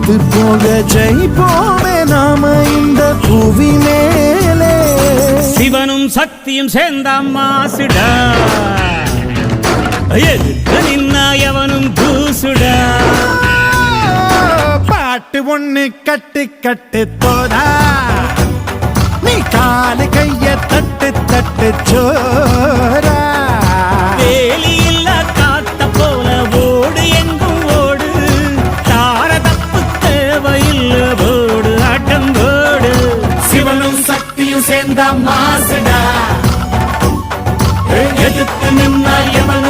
தோத்து போக ஜெயிப்போமே நாம இந்த புவி மேலே. சிவனும் சக்தியும் சேர்ந்த மாசுடா, எதுக்கு நின்னா எவனும் தூசுடா. பாட்டு ஒண்ணு கட்டு கட்டு போதா, நீ காலு கைய தட்டு தட்டு சோரா. வேலி இல்ல காத்த போல ஓடு எங்கும் ஓடு, தார தப்பு தேவையில்ல போடு ஆட்டம் போடு. சிவனும் சக்தியும் சேர்ந்த மாசுடா, எதுக்கு நின்னா எவன்